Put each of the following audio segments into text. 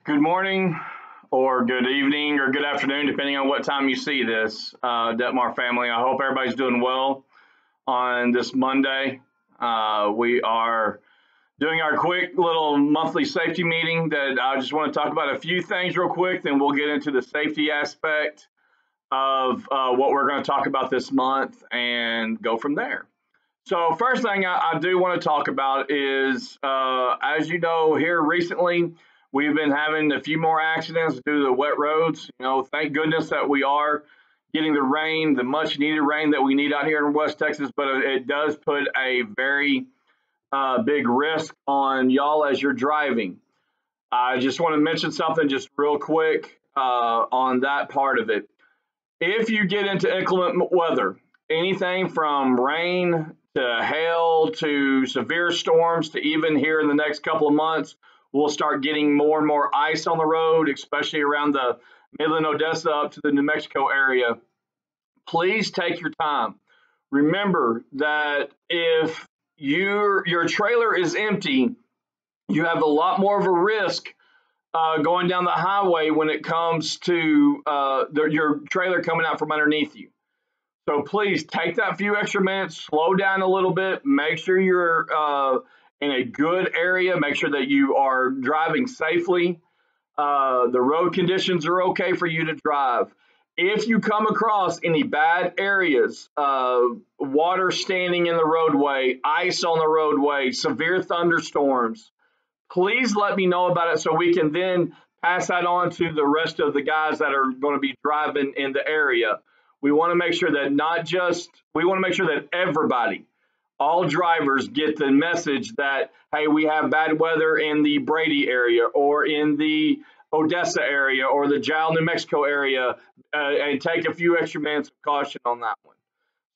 Good morning, or good evening, or good afternoon, depending on what time you see this, Detmar family. I hope everybody's doing well on this Monday. We are doing our quick little monthly safety meeting that I just want to talk about a few things real quick, then we'll get into the safety aspect of what we're going to talk about this month and go from there. So first thing I do want to talk about is, as you know, here recently, we've been having a few more accidents due to the wet roads. Thank goodness that we are getting the rain, the much needed rain that we need out here in West Texas, but it does put a very big risk on y'all as you're driving. I just want to mention something just real quick on that part of it. If you get into inclement weather, anything from rain to hail to severe storms to even here in the next couple of months, we'll start getting more and more ice on the road, especially around the Midland, Odessa up to the New Mexico area. Please take your time. Remember that if your trailer is empty, you have a lot more of a risk going down the highway when it comes to your trailer coming out from underneath you. So please take that few extra minutes, slow down a little bit, make sure you're in a good area, make sure that you are driving safely. The road conditions are okay for you to drive. If you come across any bad areas, water standing in the roadway, ice on the roadway, severe thunderstorms, please let me know about it so we can then pass that on to the rest of the guys that are going to be driving in the area. We want to make sure that we want to make sure that everybody, all drivers get the message that, hey, we have bad weather in the Brady area or in the Odessa area or the Jal, New Mexico area, and take a few extra minutes of caution on that one.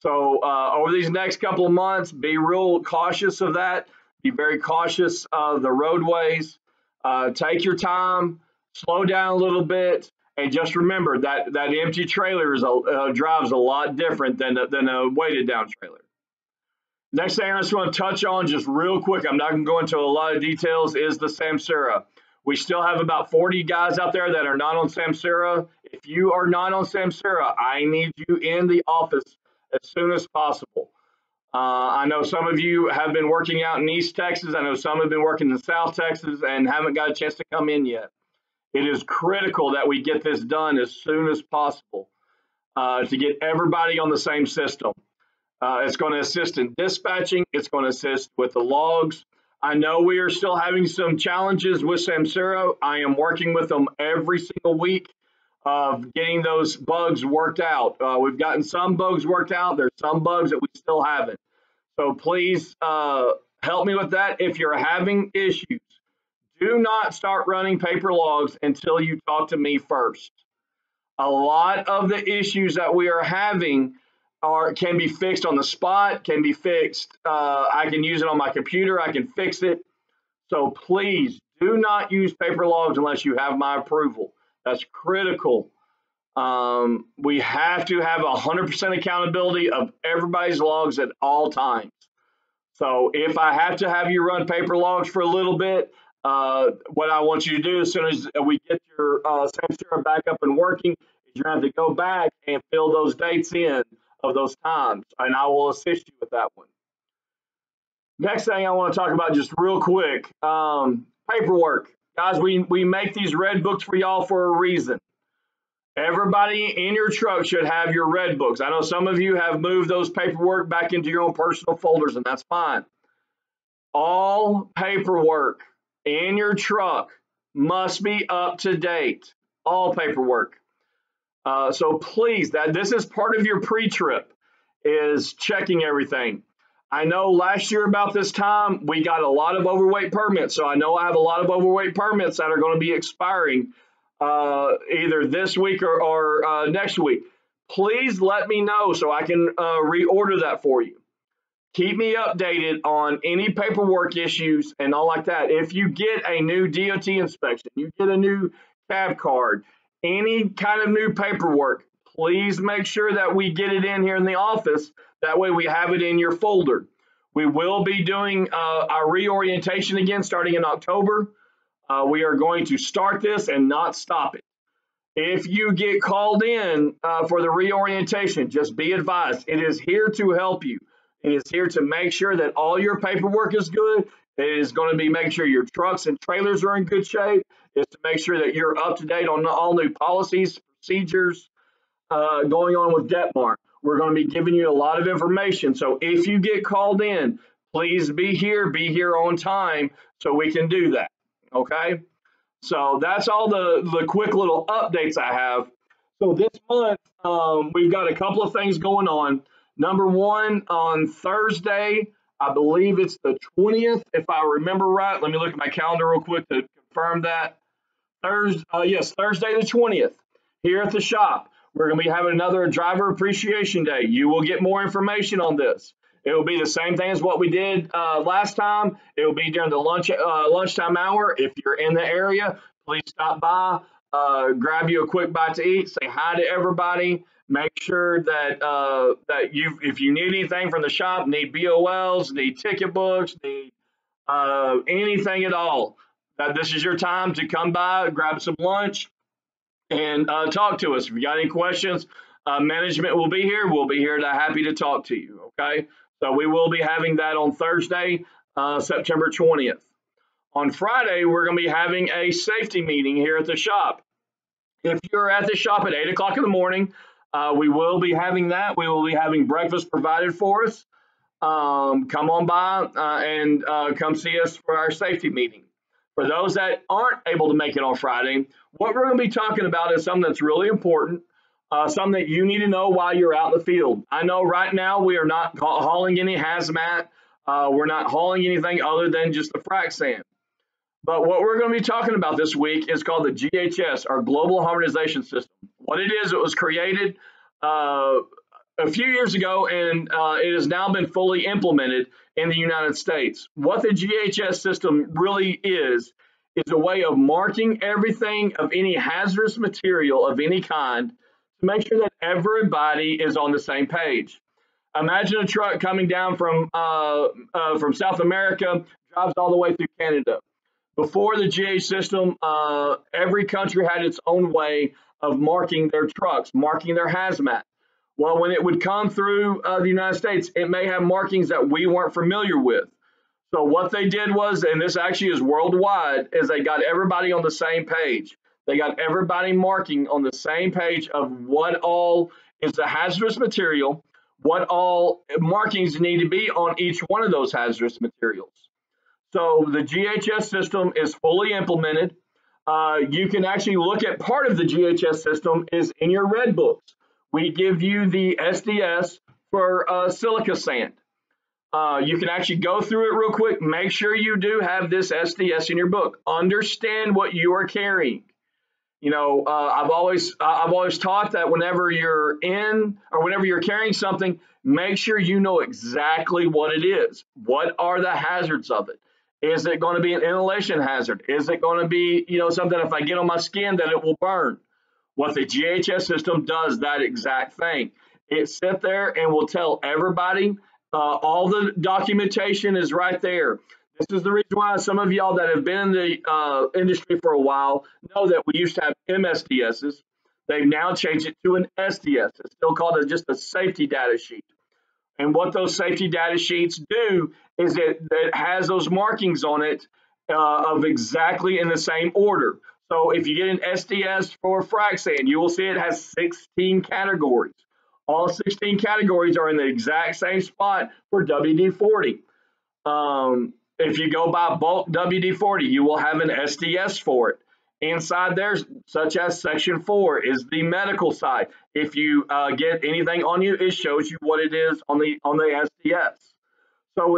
So over these next couple of months, be real cautious of that. Be very cautious of the roadways. Take your time, slow down a little bit, and just remember that empty trailer drives a lot different than a weighted down trailer. Next thing I just want to touch on just real quick, I'm not going to go into a lot of details, is the Samsara. We still have about 40 guys out there that are not on Samsara. If you are not on Samsara, I need you in the office as soon as possible. I know some of you have been working out in East Texas. I know some have been working in South Texas and haven't got a chance to come in yet. It is critical that we get this done as soon as possible to get everybody on the same system. It's going to assist in dispatching. It's going to assist with the logs. I know we are still having some challenges with Samsara. I am working with them every single week of getting those bugs worked out. We've gotten some bugs worked out. There's some bugs that we still haven't. So please help me with that. If you're having issues, do not start running paper logs until you talk to me first. A lot of the issues that we are having can be fixed on the spot, can be fixed. I can use it on my computer. I can fix it. So please do not use paper logs unless you have my approval. That's critical. We have to have 100% accountability of everybody's logs at all times. So if I have to have you run paper logs for a little bit, what I want you to do as soon as we get your Samsara back up and working, is you're going to have to go back and fill those dates in of those times, and I will assist you with that one. Next thing I want to talk about just real quick, paperwork. Guys, we make these red books for y'all for a reason. Everybody in your truck should have your red books. I know some of you have moved those paperwork back into your own personal folders, and that's fine. All paperwork in your truck must be up to date. All paperwork. So please, this is part of your pre-trip, is checking everything. I know last year about this time, we got a lot of overweight permits. So I know I have a lot of overweight permits that are going to be expiring either this week or next week. Please let me know so I can reorder that for you. Keep me updated on any paperwork issues and all like that. If you get a new DOT inspection, you get a new cab card, any kind of new paperwork, please make sure that we get it in here in the office. That way we have it in your folder. We will be doing our reorientation again starting in October. We are going to start this and not stop it. If you get called in for the reorientation, just be advised it is here to help you. It is here to make sure that all your paperwork is good. It is going to be make sure your trucks and trailers are in good shape. It's to make sure that you're up to date on all new policies, procedures going on with Detmar. We're going to be giving you a lot of information. So if you get called in, please be here on time so we can do that. Okay. So that's all the quick little updates I have. So this month, we've got a couple of things going on. Number one, on Thursday, I believe it's the 20th, if I remember right. Let me look at my calendar real quick to confirm that. Yes, Thursday the 20th, here at the shop. We're going to be having another Driver Appreciation Day. You will get more information on this. It will be the same thing as what we did last time. It will be during the lunchtime hour. If you're in the area, please stop by, grab you a quick bite to eat, say hi to everybody. Make sure that if you need anything from the shop, need BOLs, need ticket books, need anything at all, this is your time to come by, grab some lunch, and talk to us. If you got any questions, management will be here. We'll be here happy to talk to you. Okay. So we will be having that on Thursday, September 20th. On Friday, we're going to be having a safety meeting here at the shop. If you're at the shop at 8 o'clock in the morning, we will be having that. We will be having breakfast provided for us. Come on by and come see us for our safety meeting. For those that aren't able to make it on Friday, what we're going to be talking about is something that's really important. Something that you need to know while you're out in the field. I know right now we are not hauling any hazmat. We're not hauling anything other than just the frac sand. But what we're going to be talking about this week is called the GHS, our Global Harmonization System. What it is, it was created a few years ago, and it has now been fully implemented in the United States. What the GHS system really is a way of marking everything of any hazardous material of any kind, make sure that everybody is on the same page. Imagine a truck coming down from South America, drives all the way through Canada. Before the GH system, every country had its own way of marking their trucks, marking their hazmat. Well, when it would come through the United States, it may have markings that we weren't familiar with. So what they did was, and this actually is worldwide, is they got everybody on the same page. They got everybody marking on the same page of what all is the hazardous material, what all markings need to be on each one of those hazardous materials. So the GHS system is fully implemented. You can actually look at part of the GHS system is in your red books. We give you the SDS for silica sand. You can actually go through it real quick. Make sure you do have this SDS in your book. Understand what you are carrying. You know, I've always taught that whenever you're in or whenever you're carrying something, make sure you know exactly what it is. What are the hazards of it? Is it going to be an inhalation hazard? Is it going to be, something if I get on my skin that it will burn? What the GHS system does that exact thing. It sits there and will tell everybody. All the documentation is right there. This is the reason why some of y'all that have been in the industry for a while know that we used to have MSDSs. They've now changed it to an SDS. It's still called just a safety data sheet. And what those safety data sheets do is it has those markings on it of exactly in the same order. So if you get an SDS for frac sand, you will see it has 16 categories. All 16 categories are in the exact same spot for WD-40. If you go by bulk WD-40, you will have an SDS for it. Inside there, such as Section 4, is the medical side. If you get anything on you, it shows you what it is on the SDS. So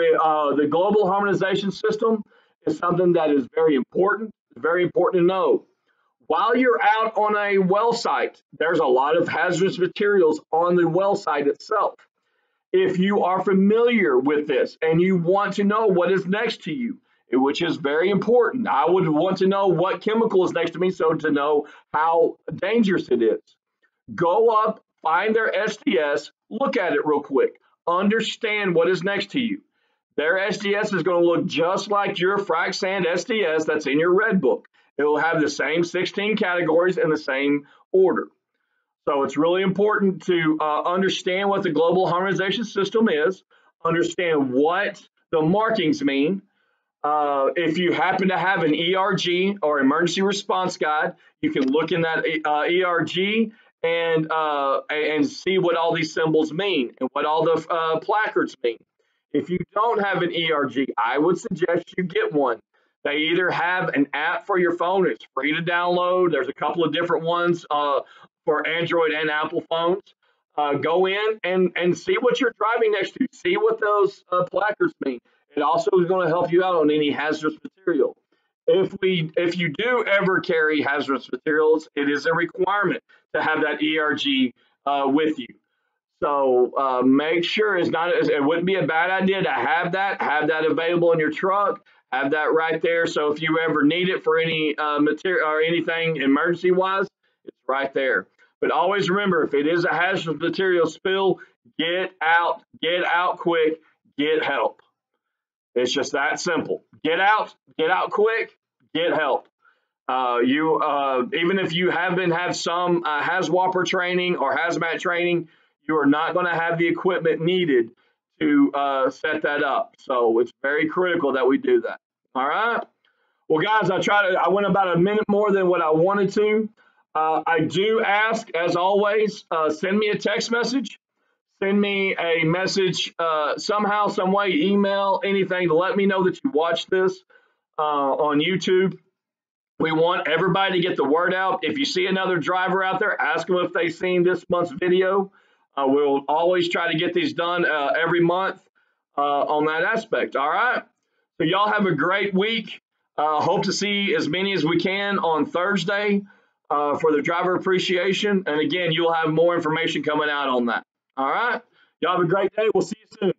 the global harmonization system is something that is very important to know. While you're out on a well site, there's a lot of hazardous materials on the well site itself. If you are familiar with this and you want to know what is next to you, which is very important, I would want to know what chemical is next to me so to know how dangerous it is. Go up, find their SDS, look at it real quick, understand what is next to you. Their SDS is going to look just like your frac sand SDS that's in your red book. It will have the same 16 categories in the same order. So it's really important to understand what the global harmonization system is, understand what the markings mean. If you happen to have an ERG or emergency response guide, you can look in that ERG and see what all these symbols mean and what all the placards mean. If you don't have an ERG, I would suggest you get one. They either have an app for your phone, it's free to download. There's a couple of different ones for Android and Apple phones. Go in and see what you're driving next to. See what those placards mean. It also is going to help you out on any hazardous material. If you do ever carry hazardous materials, it is a requirement to have that ERG with you. So make sure it wouldn't be a bad idea to have that available in your truck, have that right there. So if you ever need it for any material or anything emergency wise, it's right there. But always remember, if it is a hazardous material spill, get out quick, get help. It's just that simple. Get out quick, get help. Even if you have some HAZWOPER training or hazmat training, you are not going to have the equipment needed to set that up. So it's very critical that we do that. All right. Well, guys, I went about a minute more than what I wanted to. I do ask, as always, send me a text message. Send me a message somehow, some way, email, anything to let me know that you watched this on YouTube. We want everybody to get the word out. If you see another driver out there, ask them if they've seen this month's video. We'll always try to get these done every month on that aspect. All right. So y'all have a great week. Hope to see as many as we can on Thursday for the driver appreciation. And again, you'll have more information coming out on that. All right. Y'all have a great day. We'll see you soon.